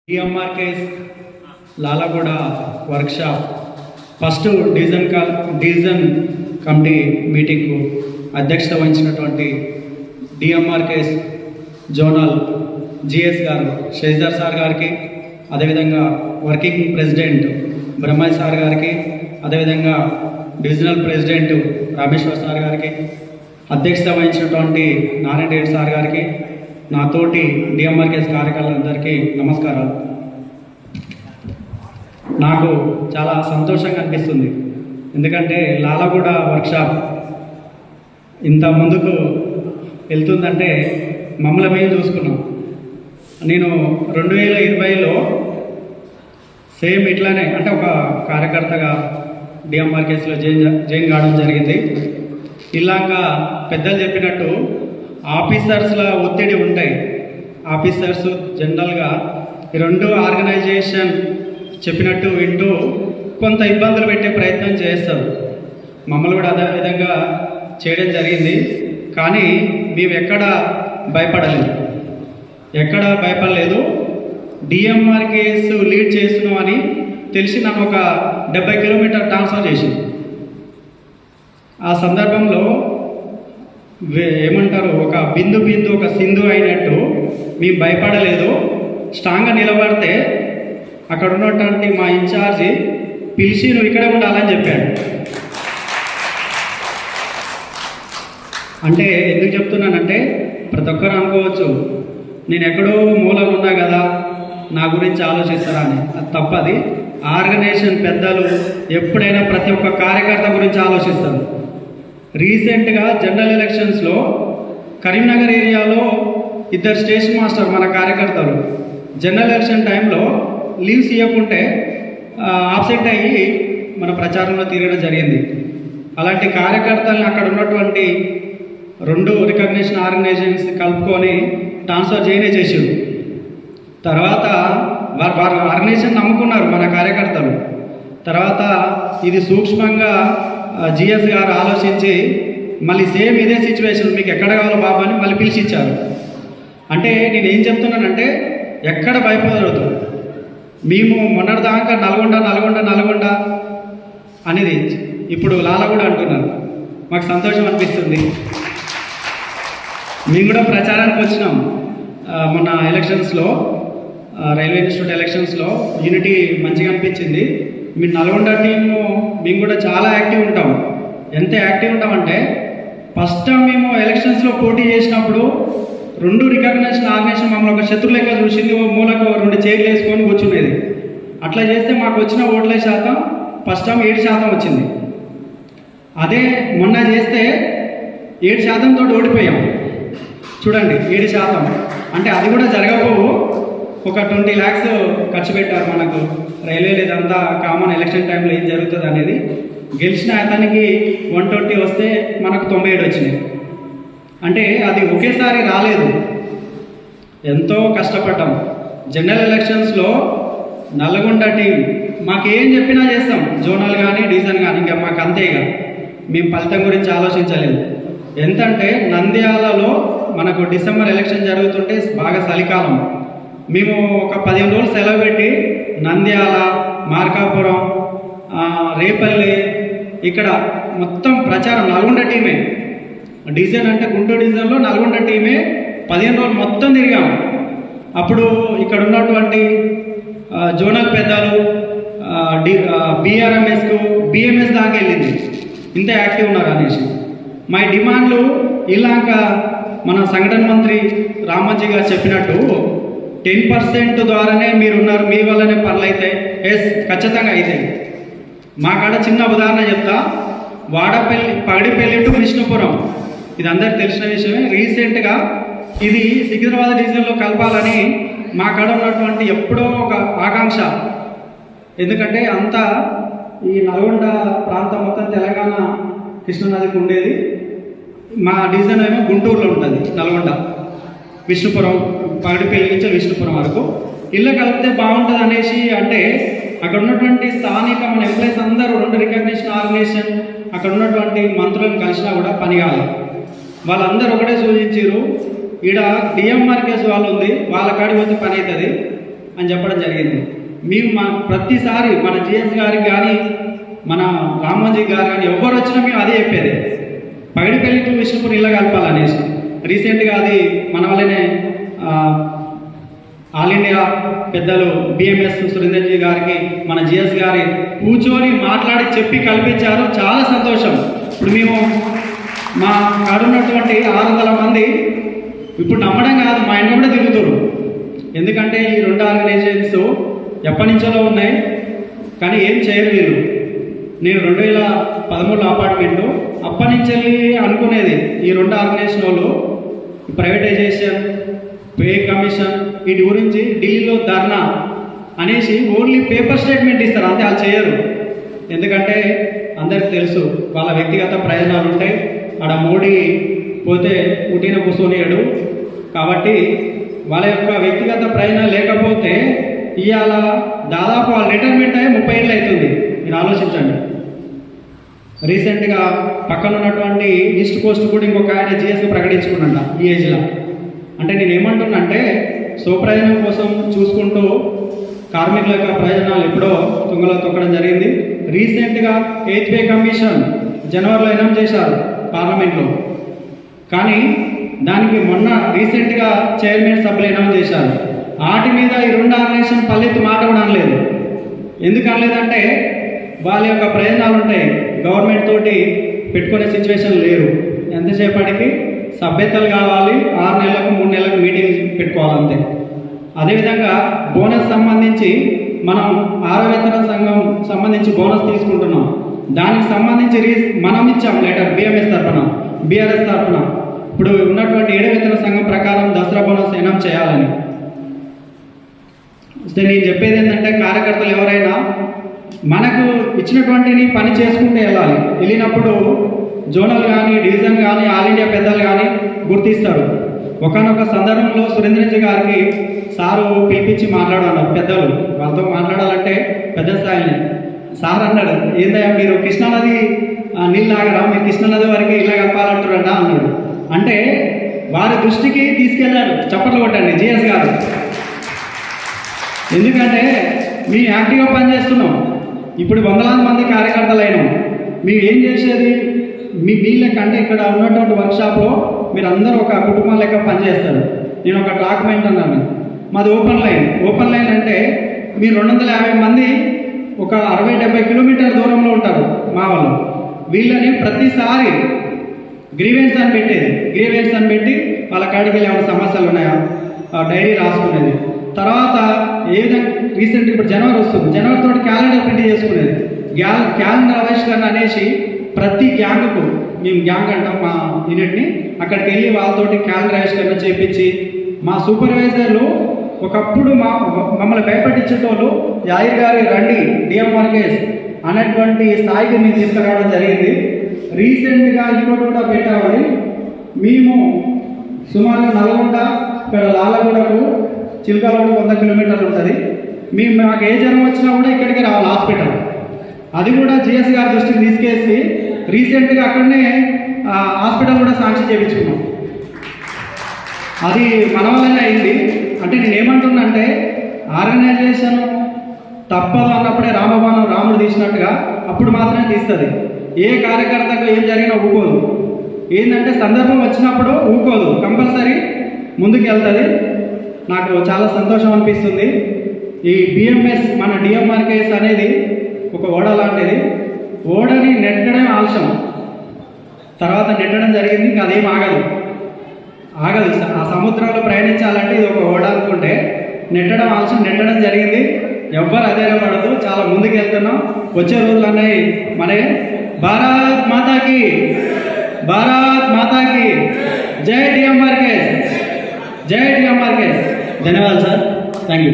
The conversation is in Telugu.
DMRK's Lalaguda workshop first division committee మీటింగ్కు అధ్యక్షత వహించినటువంటి DMRK's జోనల్ జిఎస్ గారు శశిధర్ సార్ గారికి, అదేవిధంగా వర్కింగ్ ప్రెసిడెంట్ బ్రహ్మయ్య సార్ గారికి, అదేవిధంగా డివిజనల్ ప్రెసిడెంట్ రామేశ్వర్ సార్ గారికి, అధ్యక్షత వహించినటువంటి నారాయణ రెడ్డి సార్ గారికి, నాతోటి DMRK's కార్యకర్తలందరికీ నమస్కారాలు. నాకు చాలా సంతోషంగా అనిపిస్తుంది, ఎందుకంటే లాలగూడ వర్క్షాప్ ఇంత ముందుకు వెళ్తుందంటే మమ్మల్ని మేము చూసుకున్నాం. నేను 2020లో సేమ్ ఇట్లానే అంటే ఒక కార్యకర్తగా DMRKSలో జాయిన్ కావడం జరిగింది. ఇలాగా పెద్దలు చెప్పినట్టు ఆఫీసర్స్ల ఒత్తిడి ఉంటాయి. ఆఫీసర్స్ జనరల్గా ఈ రెండు ఆర్గనైజేషన్ చెప్పినట్టు వింటూ కొంత ఇబ్బందులు పెట్టే ప్రయత్నం చేస్తారు. మమ్మల్ని కూడా అదే విధంగా చేయడం జరిగింది. కానీ మేము ఎక్కడ భయపడలేదు. DMRKS లీడ్ చేస్తున్నామని తెలిసి నన్ను ఒక 70 కిలోమీటర్ ట్రాన్స్ఫర్ చేసింది. ఆ సందర్భంలో ఏమంటారు, ఒక బిందు ఒక సింధు అయినట్టు మేము భయపడలేదు. స్ట్రాంగ్గా నిలబడితే అక్కడ ఉన్నటువంటి మా ఇన్ఛార్జి పిలిచి నువ్వు ఇక్కడే ఉండాలని చెప్పాడు. అంటే ఎందుకు చెప్తున్నానంటే, ప్రతి ఒక్కరు అనుకోవచ్చు నేను ఎక్కడో మూలం ఉన్నా కదా నా గురించి ఆలోచిస్తారా అని. అది తప్పది. ఆర్గనైజేషన్ పెద్దలు ఎప్పుడైనా ప్రతి ఒక్క కార్యకర్త గురించి ఆలోచిస్తారు. రీసెంట్గా జనరల్ ఎలక్షన్స్లో కరీంనగర్ ఏరియాలో 2 స్టేషన్ మాస్టర్ మన కార్యకర్తలు జనరల్ ఎలక్షన్ టైంలో లీవ్స్ ఇవ్వకుంటే ఆబ్సెంట్ అయ్యి మన ప్రచారంలో తిరగడం జరిగింది. అలాంటి కార్యకర్తలను అక్కడ ఉన్నటువంటి 2 రికగ్నిషన్ ఆర్గనైజేషన్స్ కలుపుకొని ట్రాన్స్ఫర్ చేసారు. తర్వాత వారు ఆర్గనైజేషన్ నమ్ముకున్నారు మన కార్యకర్తలు. తర్వాత ఇది సూక్ష్మంగా జిఎస్ గారు ఆలోచించి మళ్ళీ సేమ్ ఇదే సిచ్యువేషన్ మీకు ఎక్కడ కావాలో బాబా అని మళ్ళీ పిలిచి ఇచ్చారు. అంటే నేను ఏం చెప్తున్నానంటే, ఎక్కడ భయపడవద్దు. మేము మొన్నటిదాకా నల్గొండ అనేది ఇప్పుడు లాలగూడ అంటున్నారు. మాకు సంతోషం అనిపిస్తుంది. మేము కూడా ప్రచారానికి వచ్చినాం. మొన్న ఎలక్షన్స్లో రైల్వే ఇన్స్టిట్యూట్ ఎలక్షన్స్లో యూనిటీ మంచిగా అనిపించింది. మీ నల్గొండ టీము మేము కూడా చాలా యాక్టివ్ ఉంటాం. ఎంత యాక్టివ్ ఉంటామంటే, ఫస్ట్ టైం మేము ఎలక్షన్స్లో పోటీ చేసినప్పుడు 2 రికగ్నిషన్ ఆర్గనైజేషన్ మమ్మల్ని ఒక శత్రు లెక్క చూసింది. ఓ మూలకు 2 చైర్లు వేసుకొని కూర్చునేది. అట్లా చేస్తే మాకు వచ్చిన ఓట్ల శాతం ఫస్ట్ టైం 7% వచ్చింది. అదే మొన్న చేస్తే 7%తో ఓడిపోయాం. చూడండి, 7%. అంటే అది కూడా జరగకపోవు. ఒక 20 lakhs ఖర్చు పెట్టారు మనకు. రైల్వే లేదంతా కామన్ ఎలక్షన్ టైంలో ఏం జరుగుతుంది అనేది. గెలిచిన అతనికి 120 వస్తే మనకు 97 వచ్చినాయి. అంటే అది ఒకేసారి రాలేదు, ఎంతో కష్టపడ్డాం. జనరల్ ఎలక్షన్స్లో నల్గొండ టీం మాకేం చెప్పినా చేస్తాం, జోనల్ కానీ డివిజన్ కానీ, ఇంకా మాకు అంతేగా. మేము ఫలితం గురించి ఆలోచించలేదు. ఎంతంటే నంద్యాలలో మనకు డిసెంబర్ ఎలక్షన్ జరుగుతుంటే బాగా చలికాలం. మేము ఒక 15 రోజులు సెలవు పెట్టి నంద్యాల, మార్కాపురం, రేపల్లి ఇక్కడ మొత్తం ప్రచారం నల్గొండ టీమే. డివిజన్ అంటే గుంటూరు డివిజన్లో నల్గొండ టీమే 15 రోజులు మొత్తం తిరిగాము. అప్పుడు ఇక్కడ ఉన్నటువంటి జోనల్ పెద్దలు BMS దాకా వెళ్ళింది. ఇంత యాక్టివ్ ఉన్నారు అనేసి మా డిమాండ్లు ఇలాక మన సంఘటన మంత్రి రామజీ గారు చెప్పినట్టు 10% ద్వారానే మీరున్నారు, మీ వల్లనే పనులు అవుతాయి. ఖచ్చితంగా అవుతాయి. మా కాడ చిన్న ఉదాహరణ చెప్తా. పగడిపల్లి టు విష్ణుపురం, ఇది అందరికి తెలిసిన విషయమే. రీసెంట్గా ఇది సికింద్రాబాద్ డివిజన్లో కలపాలని మా కాడ ఉన్నటువంటి ఎప్పుడో ఒక ఆకాంక్ష. ఎందుకంటే అంతా ఈ నల్గొండ ప్రాంతం మొత్తం తెలంగాణ కృష్ణానదికి ఉండేది. మా డివిజన్ ఏమో గుంటూరులో ఉంటుంది. నల్గొండ, విష్ణుపురం, పగడిపల్లి నుంచి విష్ణుపురం వరకు ఇల్లు కలిపితే బాగుంటుంది అనేసి. అంటే అక్కడ ఉన్నటువంటి స్థానిక మన ఎంప్లాయీస్ అందరూ 2 రికగ్నిషన్ ఆర్గనైజేషన్ అక్కడ ఉన్నటువంటి మంత్రులను కలిసినా కూడా పని కావాలి. వాళ్ళందరూ ఒకటే సూచించారు, ఈడ DMRKS వాళ్ళు ఉంది, వాళ్ళ కాడికి వచ్చి పని అవుతుంది. అని చెప్పడం జరిగింది. మేము ప్రతిసారి మన జిఎస్ గారికి కానీ మన రామోజీ గారు కానీ ఎవరు వచ్చినా మేము అదే చెప్పేది, పగిడిపల్లి టు విష్ణుపూర్ ఇలా కలపాలనేసి. రీసెంట్గా అది మన వల్లనే ఆల్ ఇండియా పెద్దలు బిఎంఎస్ సురేందర్జీ గారికి మన జిఎస్ గారి కూర్చొని మాట్లాడి చెప్పి కల్పించారు. చాలా సంతోషం. ఇప్పుడు మేము మా కాడున్నటువంటి 600 మంది ఇప్పుడు నమ్మడం కాదు, మా ఇంట్లో కూడా తిరుగుతారు. ఎందుకంటే ఈ 2 ఆర్గనైజేషన్స్ ఎప్పటి నుంచో ఉన్నాయి కానీ ఏం చేయరు వీళ్ళు. నేను 2013లో అపార్ట్మెంటు అప్పటి నుంచి అనుకునేది ఈ 2 ఆర్గనైజేషన్ వాళ్ళు ప్రైవేటైజేషన్, పే కమిషన్ వీటి గురించి ఢిల్లీలో ధర్నా అనేసి ఓన్లీ పేపర్ స్టేట్మెంట్ ఇస్తారు, అంతే. వాళ్ళు చేయరు. ఎందుకంటే అందరికి తెలుసు వాళ్ళ వ్యక్తిగత ప్రయోజనాలు ఉంటాయి. ఆడ మోడీ పోతే ఉట్టిన కూర్చొనియాడు కాబట్టి వాళ్ళ యొక్క వ్యక్తిగత ప్రయోజనాలు లేకపోతే ఇవాళ దాదాపు వాళ్ళ రిటైర్మెంట్ అయ్యి 30 ఏళ్ళు అవుతుంది. మీరు ఆలోచించండి. రీసెంట్గా పక్కన ఉన్నటువంటి ఈస్ట్ కోస్ట్ కూడా ఇంకొక ఆయన జిఎస్ ప్రకటించుకున్నట ఈ ఏజ్లో. అంటే నేను ఏమంటున్నానంటే స్వప్రయోజనం కోసం చూసుకుంటూ కార్మికుల యొక్క ప్రయోజనాలు ఎప్పుడో తుంగలో తొక్కడం జరిగింది. రీసెంట్గా 8th పే కమిషన్ జనవరిలో అనౌన్స్ చేశారు పార్లమెంట్లో, కానీ దానికి మొన్న రీసెంట్గా చైర్మన్ సభ్యులు అనౌన్స్ చేశారు. వాటి మీద ఈ 2 ఆర్గనైజేషన్ పల్లెత్తు మాట కూడా అనలేదు. ఎందుకు అనలేదంటే వాళ్ళ యొక్క ప్రయోజనాలు ఉంటాయి, గవర్నమెంట్ తోటి పెట్టుకునే సిచ్యువేషన్ లేరు. ఎంతసేపటికి సభ్యతలు కావాలి, 6 నెలలకు 3 నెలలకు మీటింగ్ పెట్టుకోవాలంతే. అదేవిధంగా బోనస్ సంబంధించి మనం 6వ వేతన సంఘం సంబంధించి బోనస్ తీసుకుంటున్నాం. దానికి సంబంధించి మనం ఇచ్చాం లెటర్ బిఎంఎస్ తరఫున, బీఆర్ఎస్ తరఫున. ఇప్పుడు ఉన్నటువంటి 7వ వేతన సంఘం ప్రకారం దసరా బోనస్ అనౌన్స్ చేయాలని. నేను చెప్పేది ఏంటంటే కార్యకర్తలు ఎవరైనా మనకు ఇచ్చినటువంటిని పని చేసుకుంటూ వెళ్ళాలి. వెళ్ళినప్పుడు జోనల్ కానీ డివిజన్ కానీ ఆల్ ఇండియా పెద్దలు కానీ గుర్తిస్తారు. ఒకనొక సందర్భంలో సురేంద్రజీ గారికి సారు పిలిపించి మాట్లాడన్నారు పెద్దలు. వాళ్ళతో మాట్లాడాలంటే పెద్ద స్థాయిని. సార్ అన్నాడు, ఏందయ్యా మీరు కృష్ణానది నీళ్ళు లాగరా, మీరు కృష్ణానది వరకు ఇలా కప్పాలంటారంట అన్నాడు. అంటే వారి దృష్టికి తీసుకెళ్ళారు. చప్పట్లు కొట్టండి జిఎస్ గారు. ఎందుకంటే మేము యాక్టివ్గా పనిచేస్తున్నాం. ఇప్పుడు 100,000 మంది కార్యకర్తలు అయినాం. మేము ఏం చేసేది మీ లెక్క అంటే ఇక్కడ ఉన్నటువంటి వర్క్షాప్లో మీరు అందరూ ఒక కుటుంబం లెక్క పనిచేస్తారు. నేను ఒక డాక్యుమెంట్ అన్నాను, మాది ఓపెన్ లైన్. ఓపెన్ లైన్ అంటే మీరు 250 మంది ఒక 60-70 కిలోమీటర్ల దూరంలో ఉంటారు మా వాళ్ళు. వీళ్ళని ప్రతిసారి గ్రీవెన్స్ అని పెట్టేది. గ్రీవెన్స్ అని పెట్టి వాళ్ళ కాడికి ఏమైనా సమస్యలు ఉన్నాయా డైరీ రాసుకునేది. తర్వాత ఏ విధంగా రీసెంట్ ఇప్పుడు జనవరి వస్తుంది, జనవరి తోటి క్యాలెండర్ ప్రింట్ చేసుకునేది. క్యాలెండర్ ఆవిష్కరణ అనేసి ప్రతి గ్యాంగ్కు, మేము గ్యాంగ్ అంటాం మా యూనిట్ని, అక్కడికి వెళ్ళి వాళ్ళతోటి క్యాలెండర్ ఆవిష్కరణ చేయించి మా సూపర్వైజర్లు ఒకప్పుడు మమ్మల్ని భయపెట్టించేటోళ్ళు యాయిర్ గారి రండి డిఎంఆర్కేస్ అనేటువంటి స్థాయికి మేము తీసుకురావడం జరిగింది. రీసెంట్గా ఇంకోటి కూడా పెట్టామని మేము సుమారు నల్గొండ ఇక్కడ లాలగూడకు చిలకలూరు 100 కిలోమీటర్లు ఉంటుంది. మేము మాకు ఏ జ్వరం వచ్చినా కూడా ఇక్కడికి రావాలి హాస్పిటల్. అది కూడా జిఎస్ గారి దృష్టికి తీసుకేసి రీసెంట్గా అక్కడనే హాస్పిటల్ కూడా సాంక్షన్ చేయించుకున్నాం. అది మన వల్లనే అయింది. అంటే నేను ఏమంటున్నానంటే ఆర్గనైజేషన్ తప్పదు అన్నప్పుడే రామబాణం రాముడు తీసినట్టుగా అప్పుడు మాత్రమే తీస్తుంది. ఏ కార్యకర్తకు ఏం జరిగినా ఊకోదు. ఏంటంటే సందర్భం వచ్చినప్పుడు ఊకోదు, కంపల్సరీ ముందుకు వెళ్తుంది. నాకు చాలా సంతోషం అనిపిస్తుంది. ఈ బిఎంఎస్ మన డిఎంఆర్కేఎస్ అనేది ఒక ఓడ లాంటిది. ఓడని నెట్టడం ఆలస్యం, తర్వాత నెట్టడం జరిగింది. ఇంకా అదేం ఆగదు. ఆ సముద్రంలో ప్రయాణించాలంటే ఇది ఒక ఓడ అనుకుంటే నెట్టడం ఆలస్యం, నెట్టడం జరిగింది. ఎవ్వరు అధైర్యం పడదు, చాలా ముందుకు వెళ్తున్నాం. వచ్చే రోజులు అన్నాయి మనే. భారత్ మాతాకి, భారత్ మాతాకి జై డిఎంఆర్కేఎస్, జై డిఎంఆర్కేఎస్. ధన్యవాదాలు సార్, థ్యాంక్ యూ.